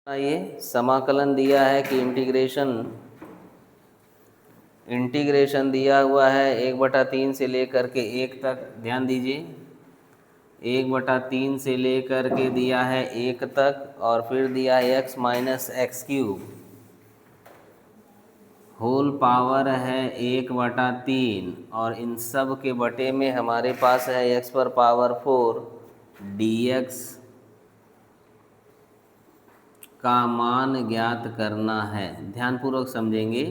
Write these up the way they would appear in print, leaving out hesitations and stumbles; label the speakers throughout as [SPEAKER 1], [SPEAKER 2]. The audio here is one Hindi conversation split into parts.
[SPEAKER 1] ये समाकलन दिया है कि इंटीग्रेशन दिया हुआ है 1/3 से लेकर के 1 तक। ध्यान दीजिए, 1/3 से लेकर के दिया है 1 तक, और फिर दिया है x minus x cube whole power है 1/3, और इन सब के बटे में हमारे पास है x पर पावर 4 dx का मान ज्ञात करना है। ध्यानपूर्वक समझेंगे।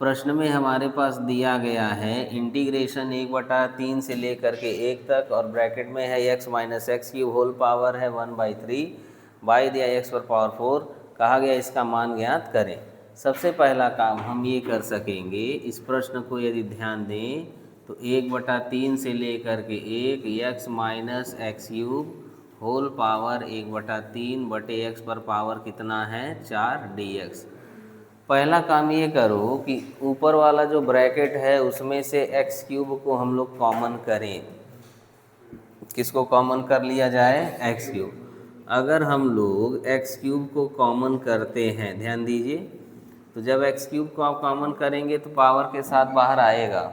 [SPEAKER 1] प्रश्न में हमारे पास दिया गया है इंटीग्रेशन 1/3 से लेकर के 1 तक, और ब्रैकेट में है x माइनस एक्स की होल पावर है 1/3 बाई दिया x पर पावर 4। कहा गया इसका मान ज्ञात करें। सबसे पहला काम हम ये कर सकेंगे, इस प्रश्न को यदि ध्यान दें तो 1/3 से लेकर के 1 x minus x cube whole power 1/3 बटे x पर पावर कितना है 4 dx। पहला काम ये करो कि ऊपर वाला जो ब्रैकेट है उसमें से एक्स क्यूब को हम लोग कॉमन करें। किसको कॉमन कर लिया जाए? X cube. अगर हम लोग एक्स क्यूब को कॉमन करते हैं, ध्यान दीजिए, तो जब एक्स क्यूब को आप कॉमन करेंगे तो पावर के साथ बाहर आएगा,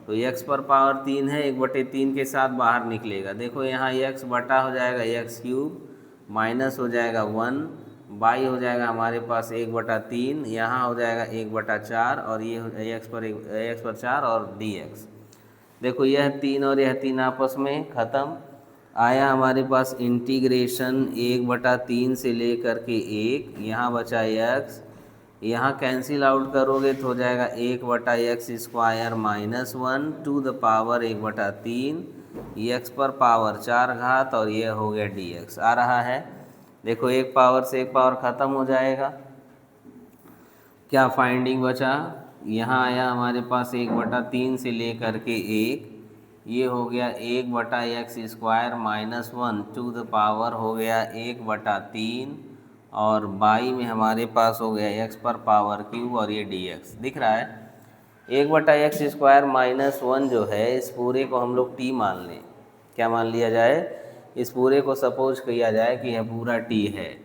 [SPEAKER 1] तो x पर पावर 3 है, 1/3 के साथ बाहर निकलेगा। देखो यहाँ x बटा हो जाएगा एक्स क्यूब, माइनस हो जाएगा 1 बाई हो जाएगा हमारे पास 1/3, यहाँ हो जाएगा 1/4, और ये x पर 4 और dx। देखो यह 3 और यह 3 आपस में ख़त्म। आया हमारे पास इंटीग्रेशन 1/3 से लेकर के 1, यहाँ बचा x, यहाँ कैंसिल आउट करोगे तो हो जाएगा 1/x² minus 1 to the power 1/3 x पर पावर 4 घात, और यह हो गया dx आ रहा है। देखो एक पावर से एक पावर ख़त्म हो जाएगा। क्या फाइंडिंग बचा? यहाँ आया हमारे पास 1/3 से लेकर के 1, ये हो गया 1/x² minus 1 to the power हो गया 1/3, और बाई में हमारे पास हो गया x पर पावर क्यूब, और ये dx दिख रहा है। 1/x² माइनस 1 जो है इस पूरे को हम लोग t मान लें। क्या मान लिया जाए? इस पूरे को सपोज किया जाए कि यह पूरा t है।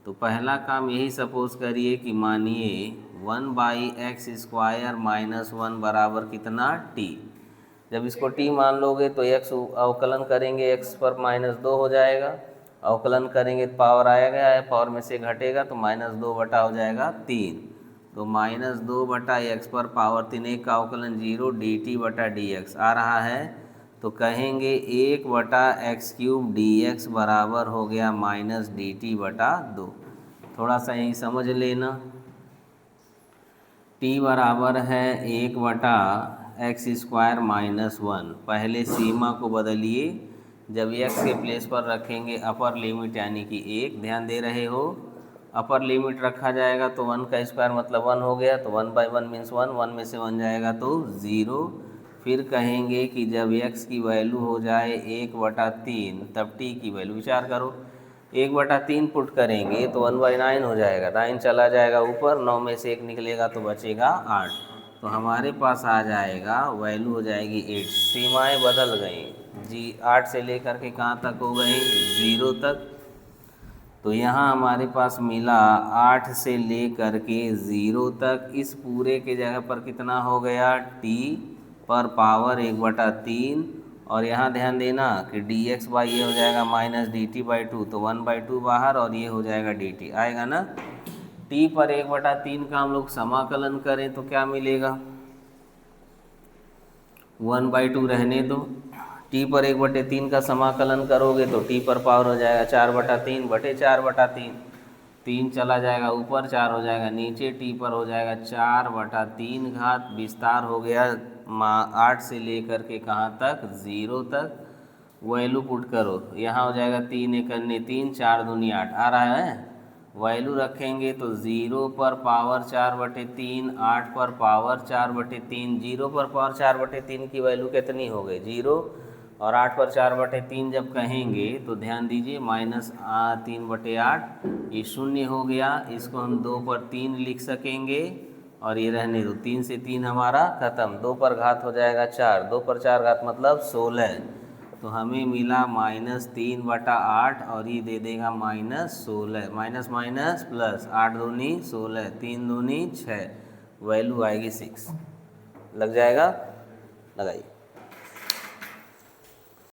[SPEAKER 1] तो पहला काम यही सपोज करिए कि मानिए 1/x² माइनस 1 बराबर कितना t। जब इसको t मान लोगे तो x अवकलन करेंगे x पर -2 हो जाएगा, अवकलन करेंगे तो पावर आया गया है, पावर में से घटेगा तो -2 बटा हो जाएगा 3, तो -2 बटा x पर पावर 3, एक का अवकलन 0 dt बटा dx आ रहा है। तो कहेंगे 1/x³ dx बराबर हो गया -dt बटा 2। थोड़ा सा यही समझ लेना, t बराबर है 1/x² माइनस 1। पहले सीमा को बदलिए, जब x के प्लेस पर रखेंगे अपर लिमिट यानी कि 1, ध्यान दे रहे हो, अपर लिमिट रखा जाएगा तो 1 का स्क्वायर मतलब 1 हो गया, तो 1/1 मीन्स 1, 1 में से 1 जाएगा तो 0। फिर कहेंगे कि जब x की वैल्यू हो जाए 1/3 तब t की वैल्यू, विचार करो, 1/3 पुट करेंगे तो 1/9 हो जाएगा, 9 चला जाएगा ऊपर, 9 में से 1 निकलेगा तो बचेगा 8, तो हमारे पास आ जाएगा वैल्यू हो जाएगी 8। सीमाएं बदल गई जी, 8 से लेकर के कहाँ तक हो गई? 0 तक। तो यहाँ हमारे पास मिला 8 से लेकर के 0 तक। इस पूरे के जगह पर कितना हो गया? t पर पावर 1/3, और यहाँ ध्यान देना कि dx बाई ये हो जाएगा -dt/2, तो 1/2 बाहर, और ये हो जाएगा dt आएगा ना। t पर 1/3 का हम लोग समाकलन करें तो क्या मिलेगा? 1/2 रहने दो। t पर 1/3 का समाकलन करोगे तो t पर पावर हो जाएगा 4/3 बटे 4/3, 3 चला जाएगा ऊपर, 4 हो जाएगा नीचे, t पर हो जाएगा 4/3 घात, विस्तार हो गया 8 से लेकर के कहाँ तक? 0 तक। वैल्यू पुट करो, यहाँ हो जाएगा 3 × 3, 4 दूनी 8 आ रहा है। वैल्यू रखेंगे तो 0 पर पावर 4/3, 8 पर पावर 4/3, 0 पर पावर 4/3 की वैल्यू कितनी हो गई? 0, और 8 पर 4/3 जब कहेंगे तो ध्यान दीजिए -3/8 ये शून्य हो गया, इसको हम 2 पर 3 लिख सकेंगे, और ये रहने दो, 3 से 3 हमारा खत्म, 2 पर घात हो जाएगा 4, 2 पर 4 घात मतलब 16, तो हमें मिला -3/8 और ये दे देगा -16, माइनस माइनस प्लस, 8 दूनी 16, 3 दूनी 6, वैल्यू आएगी 6। लग जाएगा, लगाइए।